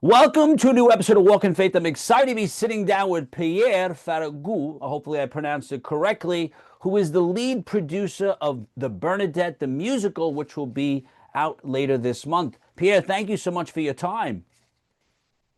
Welcome to a new episode of Walk in Faith. I'm excited to be sitting down with Pierre Farragut, hopefully I pronounced it correctly, who is the lead producer of the Bernadette, the musical, which will be out later this month. Pierre, thank you so much for your time.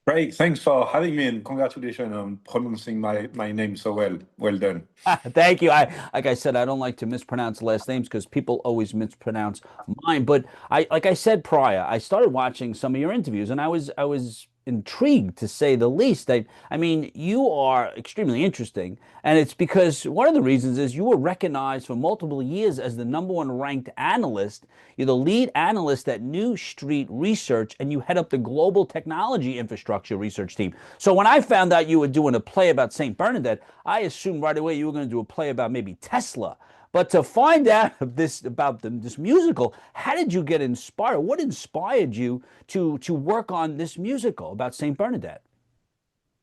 Great, thanks for having me and congratulations on pronouncing my name so well. Well done. Thank you. Like I said, I don't like to mispronounce last names because people always mispronounce mine. But like I said prior, I started watching some of your interviews, and I was intrigued to say the least. I mean, you are extremely interesting, and it's because one of the reasons is you were recognized for multiple years as the number one ranked analyst. You're the lead analyst at New Street Research, and you head up the global technology infrastructure research team. So when I found out you were doing a play about St. Bernadette, I assumed right away you were going to do a play about maybe Tesla. But to find out this about this musical, how did you get inspired? What inspired you to work on this musical about Saint Bernadette?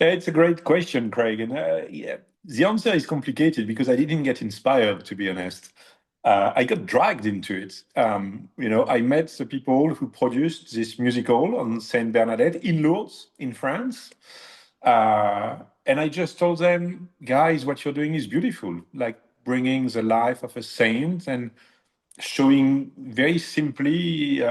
It's a great question, Craig. And yeah, the answer is complicated because I didn't get inspired, to be honest. I got dragged into it. I met the people who produced this musical on Saint Bernadette in Lourdes, in France. And I just told them, guys, what you're doing is beautiful. Like bringing the life of a saint and showing very simply,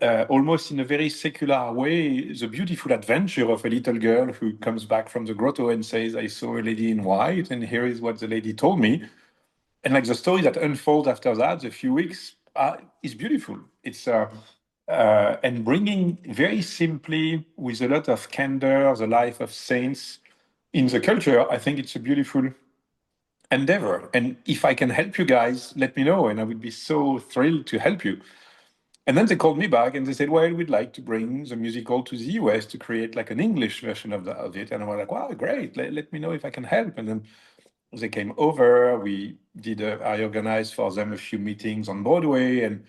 almost in a very secular way, the beautiful adventure of a little girl who comes back from the grotto and says, I saw a lady in white, and here is what the lady told me. And like the story that unfolds after that, the few weeks, is beautiful. And bringing very simply, with a lot of candor, the life of saints in the culture, I think it's a beautiful endeavor. And if I can help you guys, let me know, and I would be so thrilled to help you. And then they called me back and they said, well, we'd like to bring the musical to the US to create like an English version of it. And I was like, wow, great. Let me know if I can help. And then they came over. I organized for them a few meetings on Broadway. And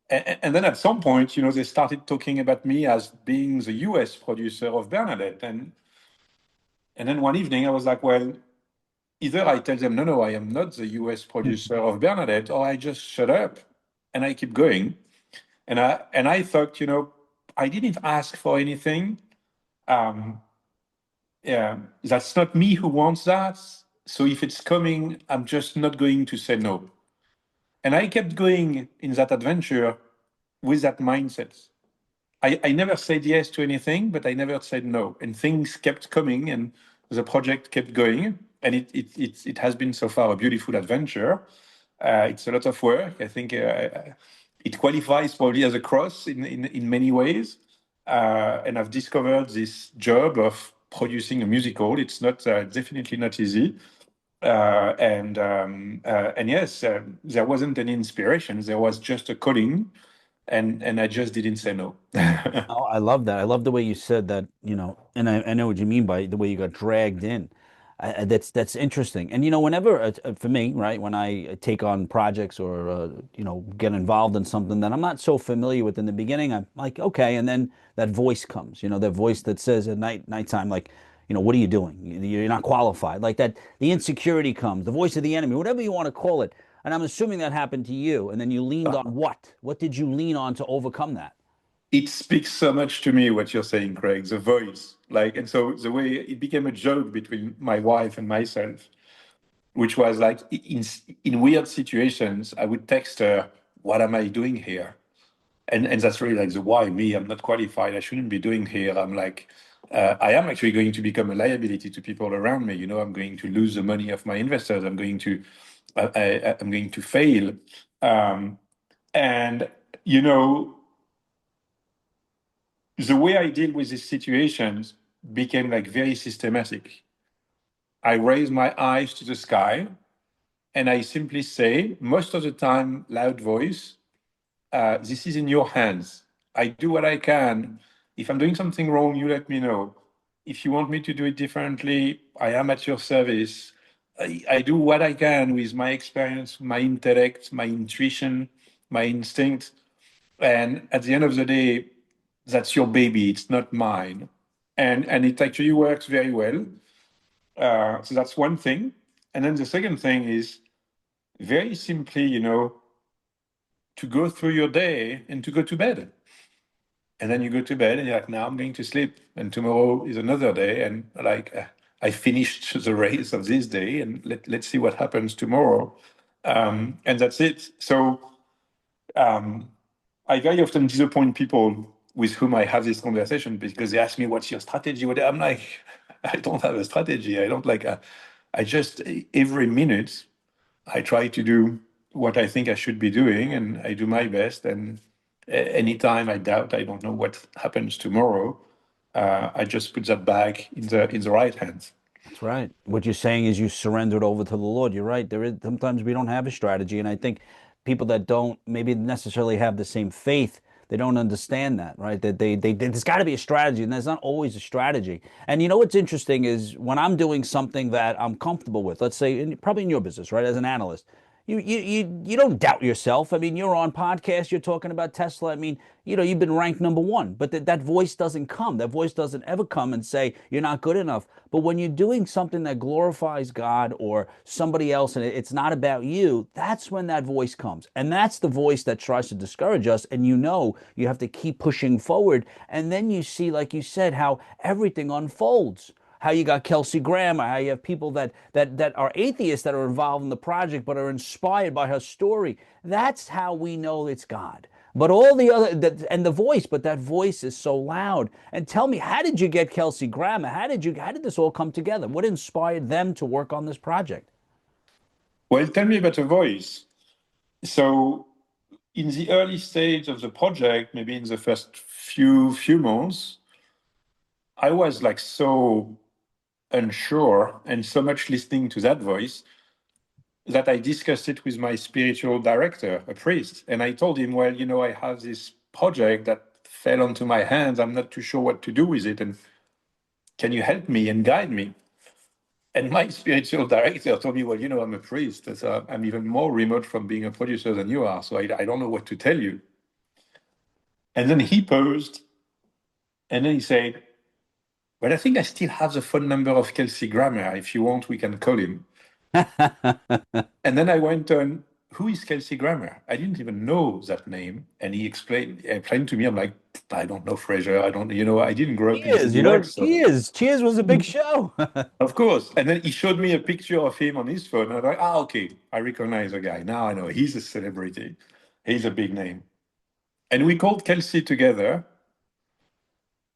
then at some point, they started talking about me as being the US producer of Bernadette. And then one evening I was like, well, either I tell them, no, I am not the US producer of Bernadette, or I just shut up and I keep going. And I thought, I didn't ask for anything. Um, yeah, that's not me who wants that. So if it's coming, I'm just not going to say no. And I kept going in that adventure with that mindset. I never said yes to anything, but I never said no. And things kept coming and the project kept going. And it has been so far a beautiful adventure. It's a lot of work. I think it qualifies probably as a cross in many ways. And I've discovered this job of producing a musical. It's not definitely not easy. And yes, there wasn't any inspiration. There was just a calling, and I just didn't say no. Oh, I love that. I love the way you said that, and I know what you mean by the way you got dragged in. That's interesting. And whenever for me, right, when I take on projects or get involved in something that I'm not so familiar with in the beginning, I'm like, okay, and then that voice comes, that voice that says at nighttime, like, what are you doing? You're not qualified. Like that, the insecurity comes, the voice of the enemy, whatever you want to call it. And I'm assuming that happened to you. And then you leaned on what? What did you lean on to overcome that? It speaks so much to me what you're saying, Craig. The voice, like, and so the way it became a joke between my wife and myself, which was like in weird situations, I would text her, "What am I doing here?" And that's really like the why me. I'm not qualified. I shouldn't be doing here. I'm like, I am actually going to become a liability to people around me. I'm going to lose the money of my investors. I'm going to fail. Um, and you know, the way I deal with these situations became like very systematic. I raise my eyes to the sky and I simply say, most of the time, loud voice, this is in your hands. I do what I can. If I'm doing something wrong, you let me know. If you want me to do it differently, I am at your service. I do what I can with my experience, my intellect, my intuition, my instinct. And at the end of the day, that's your baby. It's not mine. And it actually works very well. So that's one thing. And then the second thing is very simply, to go through your day and to go to bed. And then you go to bed and you're like, now I'm going to sleep. And tomorrow is another day. And like, I finished the race of this day and let's see what happens tomorrow. And that's it. So I very often disappoint people with whom I have this conversation because they ask me, what's your strategy? I'm like, I don't have a strategy. I don't like, I just, every minute, I try to do what I think I should be doing and I do my best. And anytime I doubt, I don't know what happens tomorrow, I just put that back in the right hands. That's right. What you're saying is you surrendered over to the Lord. You're right. There is sometimes we don't have a strategy, and I think people that don't maybe necessarily have the same faith, they don't understand that, right? That there's got to be a strategy, and there's not always a strategy. And you know what's interesting is when I'm doing something that I'm comfortable with, let's say, probably in your business, right, as an analyst, you don't doubt yourself. I mean, you're on podcast, you're talking about Tesla. I mean, you've been ranked number one, but that voice doesn't come. That voice doesn't ever come and say you're not good enough. But when you're doing something that glorifies God or somebody else and it's not about you, that's when that voice comes. And that's the voice that tries to discourage us. And you have to keep pushing forward. And then you see, like you said, how everything unfolds, how you got Kelsey Grammer, how you have people that are atheists that are involved in the project but are inspired by her story. That's how we know it's God. But all the other and the voice, but that voice is so loud. And tell me, how did you get Kelsey Grammer? How did this all come together? What inspired them to work on this project? Well, tell me about a voice. So in the early stage of the project, maybe in the first few months, I was like so unsure and so much listening to that voice that I discussed it with my spiritual director, a priest. And I told him, well, I have this project that fell onto my hands. I'm not too sure what to do with it. And can you help me and guide me? And my spiritual director told me, well, I'm a priest. So I'm even more remote from being a producer than you are. So I don't know what to tell you. And then he paused and then he said, well, I think I still have the phone number of Kelsey Grammer. If you want, we can call him. And then I went on, who is Kelsey Grammer? I didn't even know that name. And he explained to me, I'm like, I don't know Fraser. I don't, I didn't grow up in the Cheers, you know, US. So. Cheers. Cheers was a big show. Of course. And then he showed me a picture of him on his phone. And I'm like, okay, I recognize the guy. Now I know he's a celebrity. He's a big name. And we called Kelsey together.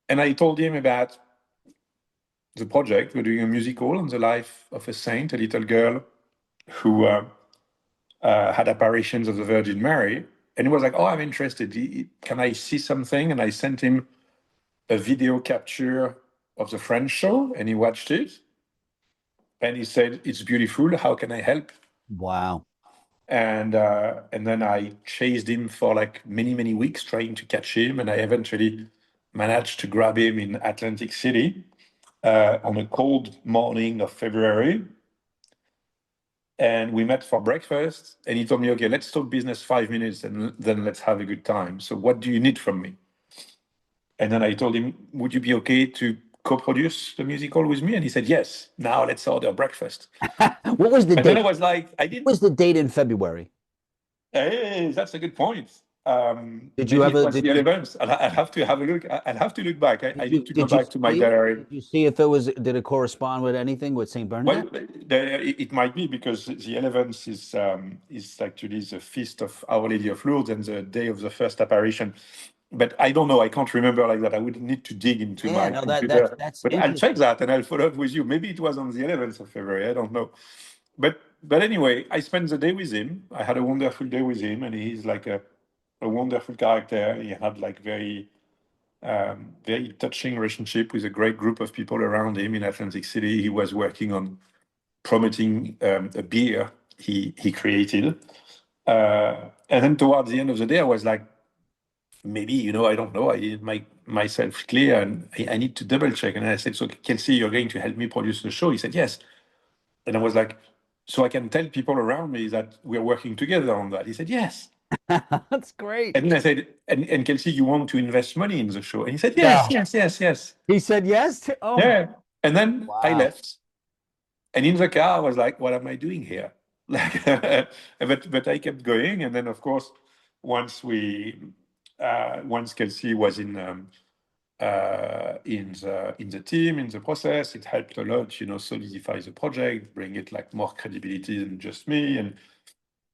And I told him about the project. We're doing a musical on the life of a saint, a little girl who had apparitions of the Virgin Mary. And he was like, oh, I'm interested. Can I see something? And I sent him a video capture of the French show, and he watched it. And he said, it's beautiful. How can I help? Wow. And then I chased him for like many weeks trying to catch him, and I eventually managed to grab him in Atlantic City on a cold morning of February. And we met for breakfast, and he told me, okay, let's talk business 5 minutes and then let's have a good time. So what do you need from me? And then I told him, would you be okay to co-produce the musical with me? And he said, yes, now let's order breakfast. What was the And then date? I was like, I What didn't, was the date in February? hey, that's a good point. Did you Maybe it ever was the 11th. I'll have to have a look. I'll have to look back. I need to go did you back to my see? diary. Did you see if did it correspond with anything with Saint Well, Bernadette? it might be because the 11th is actually the feast of Our Lady of Lourdes and the day of the first apparition. But I don't know. I can't remember like that. I would need to dig into Yeah, my no, computer. that's But I'll check interesting. that and I'll follow up with you. Maybe it was on the 11th of February. I don't know. But anyway, I spent the day with him. I had a wonderful day with him, and he's like a wonderful character. He had like very touching relationship with a great group of people around him in Atlantic City. He was working on promoting a beer he created. And then towards the end of the day, I was like, maybe, I don't know, I didn't make myself clear and I need to double check. And I said, so Kelsey, you're going to help me produce the show? He said, yes. And I was like, so I can tell people around me that we're working together on that. He said, yes. That's great. And then I said, and Kelsey, you want to invest money in the show? And he said, yes, No. yes, yes, yes. He said yes to, oh my, Yeah. And then I wow. left. And in the car, I was like, what am I doing here? Like, but I kept going. And then, of course, once once Kelsey was in the team, in the process, it helped a lot, solidify the project, bring it like more credibility than just me. And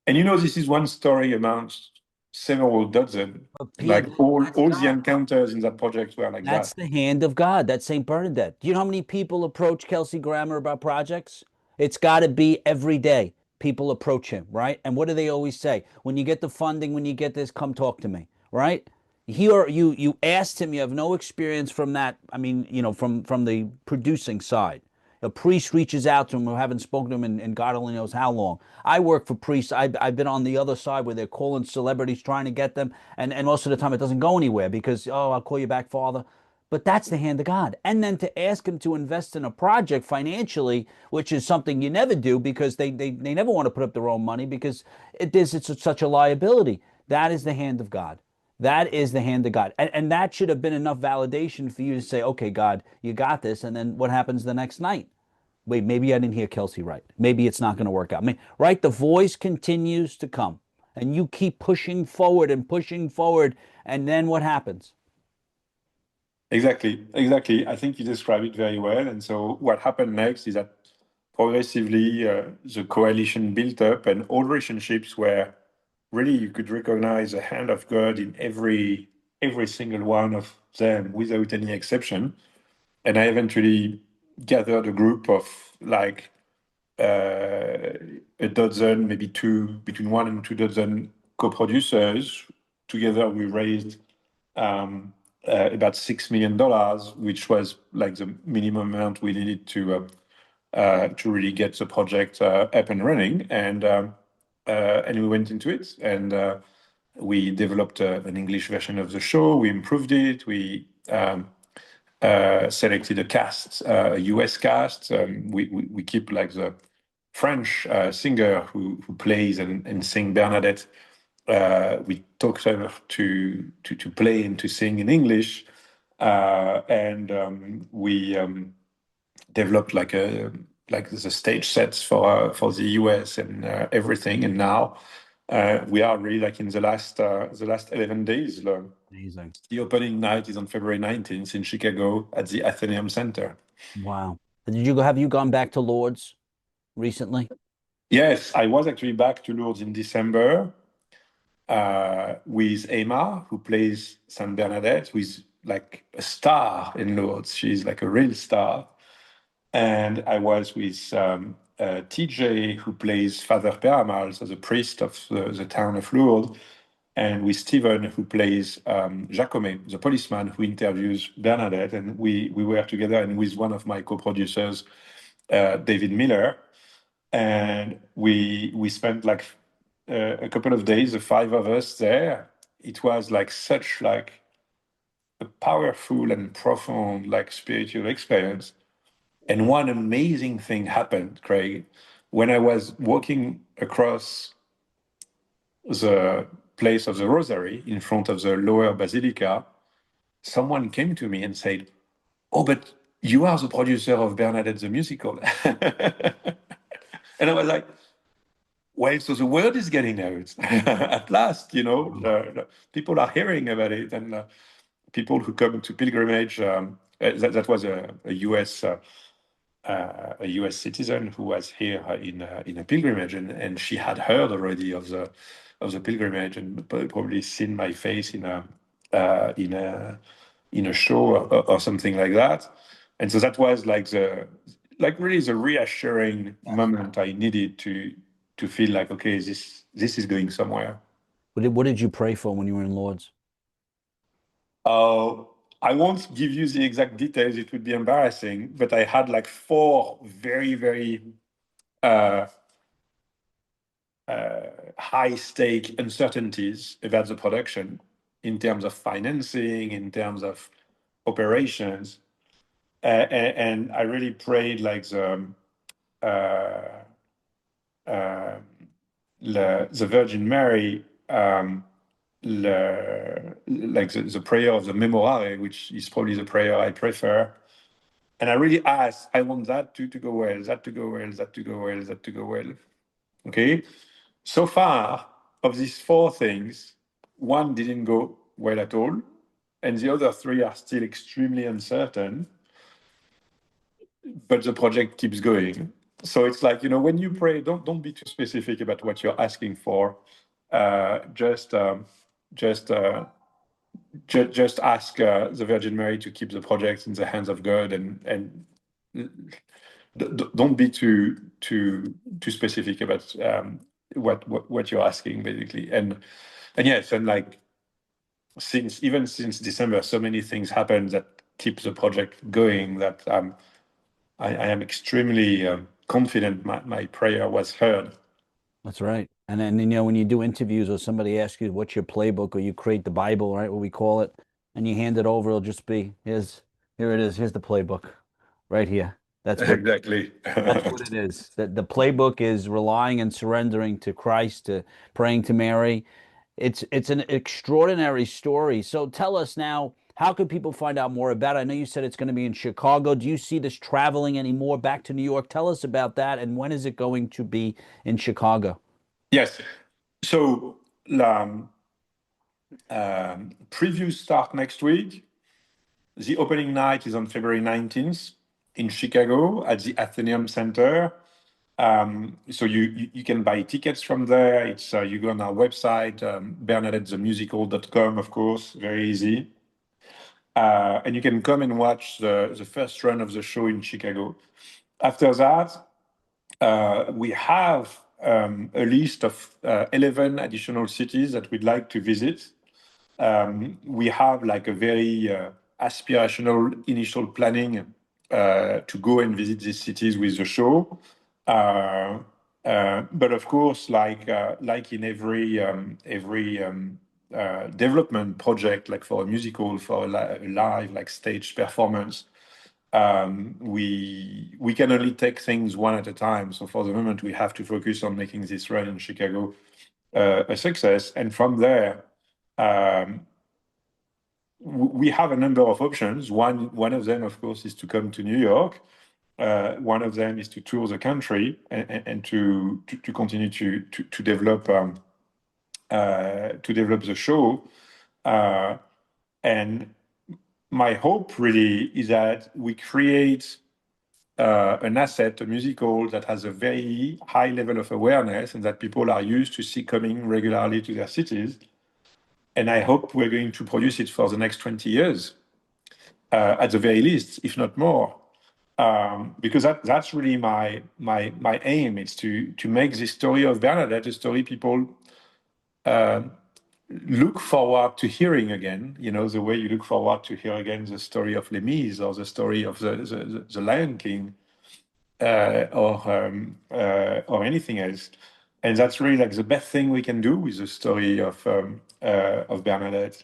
this is one story amongst several dozen. But Like Pete, that's all the God. encounters in that project were like That's that. the hand of God. That's St. Bernadette. Do you know how many people approach Kelsey Grammer about projects? It's got to be every day. People approach him, right? And what do they always say? When you get the funding, when you get this, come talk to me, right? You asked him, you have no experience from that. I mean, from the producing side. A priest reaches out to him who haven't spoken to him in God only knows how long. I work for priests. I've been on the other side where they're calling celebrities trying to get them, and most of the time it doesn't go anywhere because, oh, I'll call you back, Father. But that's the hand of God. And then to ask him to invest in a project financially, which is something you never do because they never want to put up their own money because it's such a liability. That is the hand of God. That is the hand of God. And that should have been enough validation for you to say, okay, God, you got this. And then what happens the next night? Wait, maybe I didn't hear Kelsey right. Maybe it's not going to work out. I mean, right? The voice continues to come and you keep pushing forward and pushing forward. And then what happens? Exactly, exactly. I think you described it very well. And so what happened next is that progressively the coalition built up, and all relationships where really you could recognize the hand of God in every single one of them without any exception. And I eventually gathered a group of like a dozen, maybe between 1 and 2 dozen co-producers. Together, we raised about $6 million, which was like the minimum amount we needed to really get the project up and running. And we went into it, and we developed an English version of the show. We improved it. We selected a cast, a US cast. We keep like the French singer who plays and sing Bernadette. We talked her to play and to sing in English, and we developed like the stage sets for the US and everything. And now we are really like in the last 11 days. Amazing. The opening night is on February 19th in Chicago at the Athenaeum Center. Wow. Have you gone back to Lords recently? Yes, I was actually back to Lourdes in December with Emma, who plays Saint Bernadette, who is like a star in Lourdes. She's like a real star. And I was with TJ, who plays Father Peramal, so the priest of the town of Lourdes, and with Stephen, who plays Jacome, the policeman who interviews Bernadette. And we were together, and with one of my co-producers, David Miller, and we spent like a couple of days, the five of us there. It was like such like a powerful and profound like spiritual experience. And one amazing thing happened, Craig, when I was walking across the place of the Rosary in front of the lower basilica. Someone came to me and said, "Oh, but you are the producer of Bernadette the musical." And I was like, well, so the word is getting out at last, the people are hearing about it. And people who come to pilgrimage, that was a US a US citizen who was here in a pilgrimage, and she had heard already of the pilgrimage and probably seen my face in a show or something like that. And so that was like really the reassuring moment I needed to feel like, okay, this is going somewhere. What did you pray for when you were in Lords? Uh, I won't give you the exact details, it would be embarrassing, but I had like four very, very uh, high stake uncertainties about the production in terms of financing, in terms of operations. And I really prayed like uh, uh, the Virgin Mary, like the prayer of the Memorare, which is probably the prayer I prefer. And I really asked, I want that to go well, that to go well, that to go well, that to go well. Okay. So far, of these four things, one didn't go well at all, and the other three are still extremely uncertain, but the project keeps going. So it's like, when you pray, don't be too specific about what you're asking for. Just just just ask the Virgin Mary to keep the project in the hands of God, and don't be too specific about what you're asking, basically. And yes, and like since December, so many things happened that keep the project going, that I am extremely confident my prayer was heard. That's right. And then, when you do interviews or somebody asks you what's your playbook, or you create the Bible, right, what we call it, and you hand it over, it'll just be, here it is. Here's the playbook right here. That's what Exactly. that's what it is. That the playbook is relying and surrendering to Christ, to praying to Mary. It's an extraordinary story. So tell us now, how can people find out more about it? I know you said it's going to be in Chicago. Do you see this traveling anymore back to New York? Tell us about that, and when is it going to be in Chicago? Yes. So previews start next week. The opening night is on February 19th in Chicago at the Athenaeum Center. So you can buy tickets from there. It's you go on our website, bernadettethemusical.com, of course, very easy. And you can come and watch the first run of the show in Chicago. After that, we have a list of 11 additional cities that we'd like to visit. We have like a very aspirational initial planning to go and visit these cities with the show. But of course, like in every development project, like for a musical, for a live like stage performance, we can only take things one at a time. So for the moment, we have to focus on making this run in Chicago a success, and from there. We have a number of options. One of them, of course, is to come to New York. One of them is to tour the country and to continue to develop the show. And my hope really is that we create an asset, a musical that has a very high level of awareness and that people are used to see coming regularly to their cities. And I hope we're going to produce it for the next 20 years, at the very least, if not more. Because that's really my aim. It's to make this story of Bernadette a story people look forward to hearing again. The way you look forward to hear again the story of Les Mis or the story of the Lion King, or anything else. And that's really like the best thing we can do with the story of Bernadette.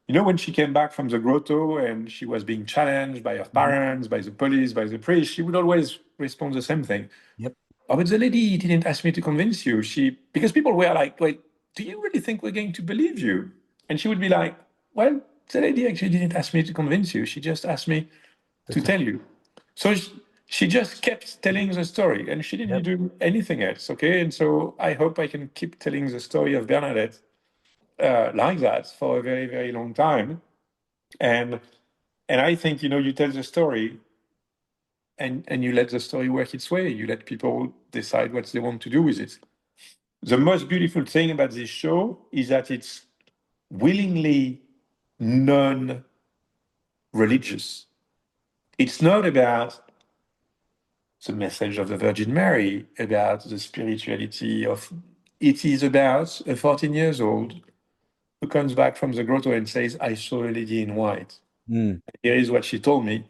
When she came back from the grotto and she was being challenged by her Mhm. parents, by the police, by the priest, she would always respond the same thing. Yep. Oh, but the lady didn't ask me to convince you. Because people were like, wait, do you really think we're going to believe you? And she would be like, well, the lady actually didn't ask me to convince you. She just asked me to That's it. tell you. So she just kept telling the story and she didn't Yep. do anything else. Okay. And so I hope I can keep telling the story of Bernadette like that for a very, very long time. And I think, you tell the story and you let the story work its way. You let people decide what they want to do with it. The most beautiful thing about this show is that it's willingly non-religious. It's not about the message of the Virgin Mary, about the spirituality of. It is about a 14 years old who comes back from the grotto and says, I saw a lady in white. Mm. Here is what she told me.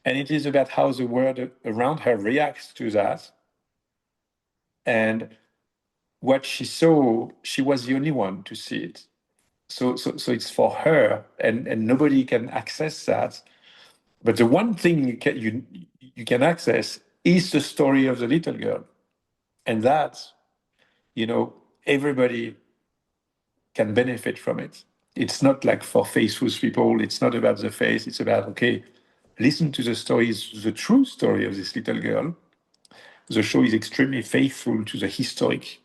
And it is about how the world around her reacts to that. And what she saw, she was the only one to see it. So it's for her, and nobody can access that. But the one thing you can access is the story of the little girl. And that, everybody can benefit from it. It's not like for faceless people. It's not about the face. It's about, okay, listen to the stories, the true story of this little girl. The show is extremely faithful to the historic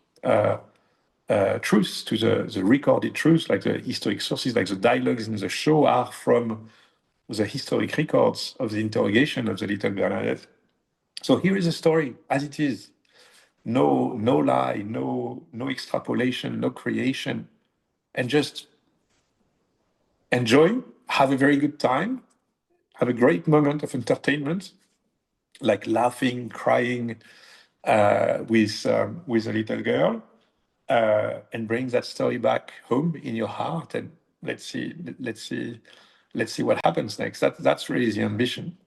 truths, to the recorded truths, like the historic sources, like the dialogues in the show are from the historic records of the interrogation of the little Bernadette. So here is a story as it is. No lie, no extrapolation, no creation, and just enjoy, have a very good time, have a great moment of entertainment, like laughing, crying with a little girl, and bring that story back home in your heart, and let's see what happens next. That's really the ambition.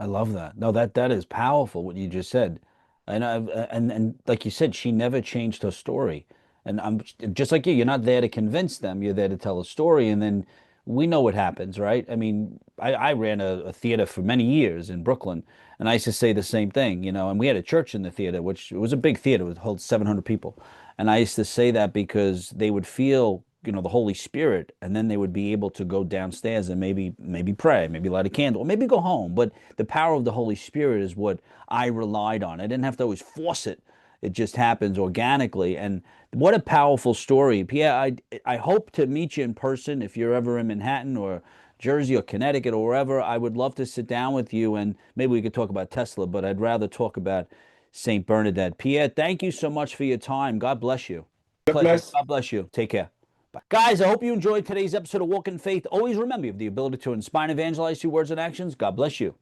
I love that. No, that is powerful what you just said. And like you said, she never changed her story. And I'm just like you, you're not there to convince them, you're there to tell a story. And then we know what happens, right? I mean, I ran a theater for many years in Brooklyn, and I used to say the same thing, and we had a church in the theater, which it was a big theater, it would hold 700 people. And I used to say that because they would feel, the Holy Spirit, and then they would be able to go downstairs and maybe pray, maybe light a candle, or maybe go home. But the power of the Holy Spirit is what I relied on. I didn't have to always force it. It just happens organically. And what a powerful story. Pierre, I hope to meet you in person if you're ever in Manhattan or Jersey or Connecticut or wherever. I would love to sit down with you and maybe we could talk about Tesla, but I'd rather talk about St. Bernadette. Pierre, thank you so much for your time. God bless you. God Pleasure. bless. God bless you. Take care. Bye. Guys, I hope you enjoyed today's episode of Walk in Faith. Always remember, you have the ability to inspire and evangelize through words and actions. God bless you.